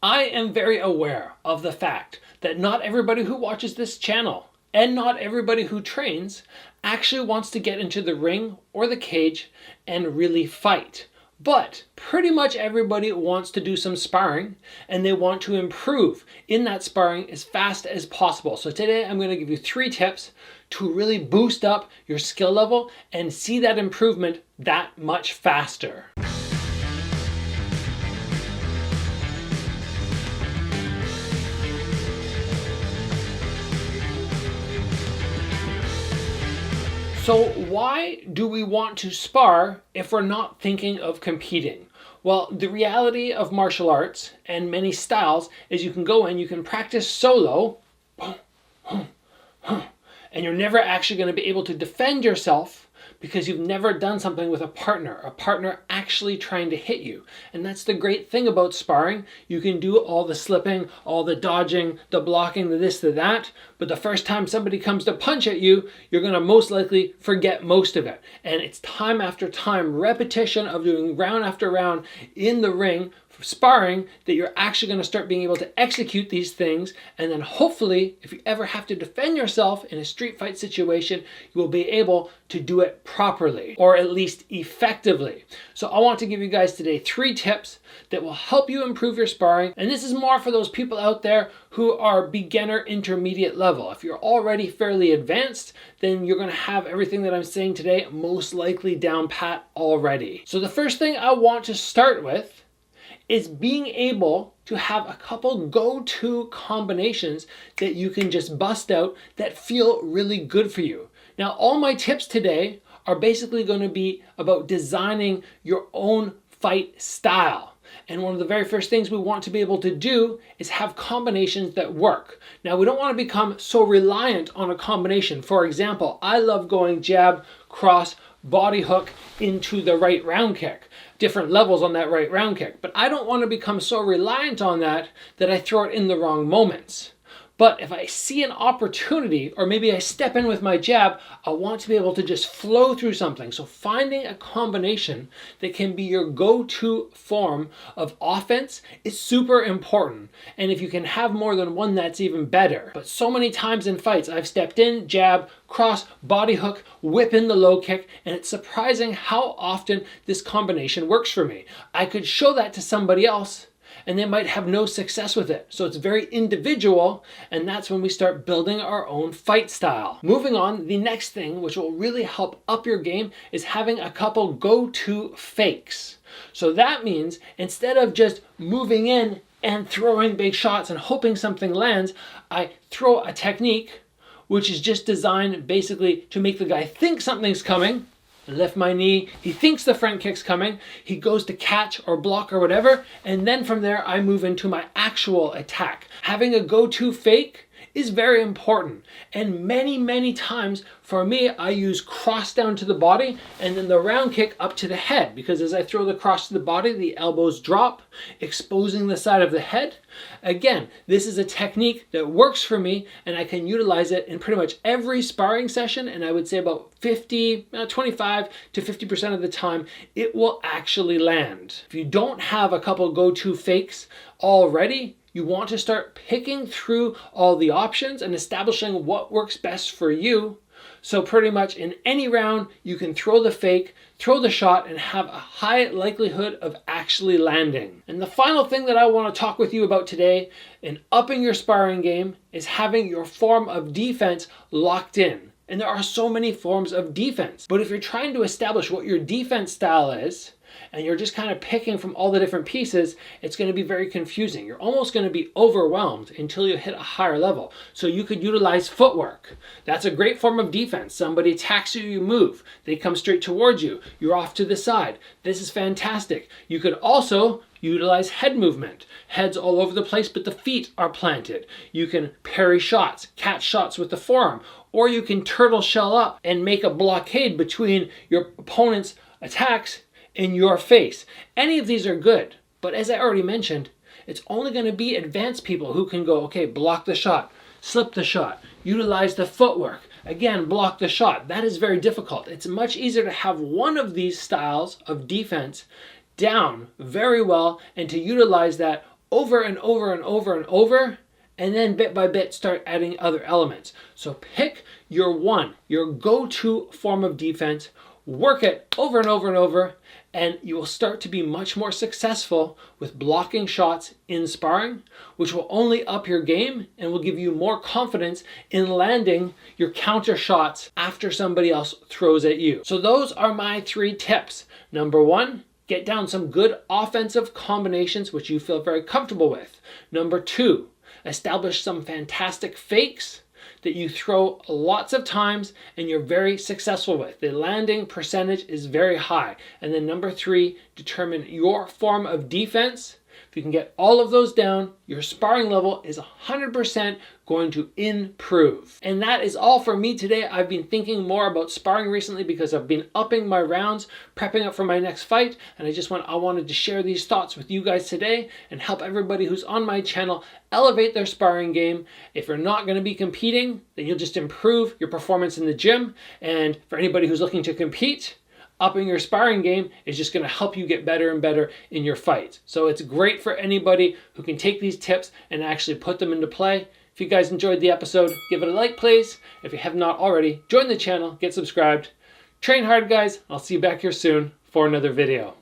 I am very aware of the fact that not everybody who watches this channel and not everybody who trains actually wants to get into the ring or the cage and really fight. But pretty much everybody wants to do some sparring and they want to improve in that sparring as fast as possible. So today I'm going to give you 3 tips to really boost up your skill level and see that improvement that much faster. So why do we want to spar if we're not thinking of competing? Well, the reality of martial arts and many styles is you can go in, you can practice solo, and you're never actually going to be able to defend yourself because you've never done something with a partner actually trying to hit you. And that's the great thing about sparring. You can do all the slipping, all the dodging, the blocking, the this, the that, but the first time somebody comes to punch at you, you're going to most likely forget most of it. And it's time after time, repetition of doing round after round in the ring, sparring, that you're actually going to start being able to execute these things. And then hopefully, if you ever have to defend yourself in a street fight situation, you will be able to do it properly, or at least effectively. So I want to give you guys today 3 tips that will help you improve your sparring. And this is more for those people out there who are beginner intermediate level. If you're already fairly advanced, then you're going to have everything that I'm saying today most likely down pat already. So the first thing I want to start with is being able to have a couple go-to combinations that you can just bust out that feel really good for you. Now, all my tips today are basically going to be about designing your own fight style. And one of the very first things we want to be able to do is have combinations that work. Now, we don't want to become so reliant on a combination. For example, I love going jab, cross, body hook into the right round kick. Different levels on that right round kick. But I don't want to become so reliant on that I throw it in the wrong moments. But if I see an opportunity, or maybe I step in with my jab, I want to be able to just flow through something. So finding a combination that can be your go-to form of offense is super important. And if you can have more than one, that's even better. But so many times in fights, I've stepped in, jab, cross, body hook, whip in the low kick, and it's surprising how often this combination works for me. I could show that to somebody else, and they might have no success with it. So it's very individual, and that's when we start building our own fight style. Moving on, the next thing which will really help up your game is having a couple go-to fakes. So that means instead of just moving in and throwing big shots and hoping something lands, I throw a technique which is just designed basically to make the guy think something's coming. I lift my knee, he thinks the front kick's coming, he goes to catch or block or whatever, and then from there I move into my actual attack. Having a go-to fake is very important, and many times for me I use cross down to the body and then the round kick up to the head, because as I throw the cross to the body, the elbows drop, exposing the side of the head. Again, this is a technique that works for me, and I can utilize it in pretty much every sparring session, and I would say about 25 to 50% of the time it will actually land. If you don't have a couple go-to fakes already, you want to start picking through all the options and establishing what works best for you. So pretty much in any round, you can throw the fake, throw the shot, and have a high likelihood of actually landing. And the final thing that I want to talk with you about today in upping your sparring game is having your form of defense locked in. And there are so many forms of defense. But if you're trying to establish what your defense style is, and you're just kind of picking from all the different pieces, it's going to be very confusing. You're almost going to be overwhelmed until you hit a higher level. So you could utilize footwork. That's a great form of defense. Somebody attacks you, you move. They come straight towards you. You're off to the side. This is fantastic. You could also utilize head movement. Heads all over the place, but the feet are planted. You can parry shots, catch shots with the forearm, or you can turtle shell up and make a blockade between your opponent's attacks in your face. Any of these are good, but as I already mentioned, it's only going to be advanced people who can go, okay, block the shot, slip the shot, utilize the footwork, again, block the shot. That is very difficult. It's much easier to have one of these styles of defense down very well and to utilize that over and over and over and over, and then bit by bit start adding other elements. So pick your go-to form of defense, work it over and over and over, and you will start to be much more successful with blocking shots in sparring, which will only up your game and will give you more confidence in landing your counter shots after somebody else throws at you. So those are my 3 tips. Number 1, get down some good offensive combinations which you feel very comfortable with. Number 2, establish some fantastic fakes that you throw lots of times and you're very successful with. The landing percentage is very high. And then number 3, determine your form of defense. If you can get all of those down, your sparring level is 100% going to improve. And that is all for me today. I've been thinking more about sparring recently because I've been upping my rounds, prepping up for my next fight, and I wanted to share these thoughts with you guys today and help everybody who's on my channel elevate their sparring game. If you're not going to be competing, then you'll just improve your performance in the gym. And for anybody who's looking to compete, upping your sparring game is just going to help you get better and better in your fights. So it's great for anybody who can take these tips and actually put them into play. If you guys enjoyed the episode, give it a like, please. If you have not already, join the channel, get subscribed. Train hard, guys. I'll see you back here soon for another video.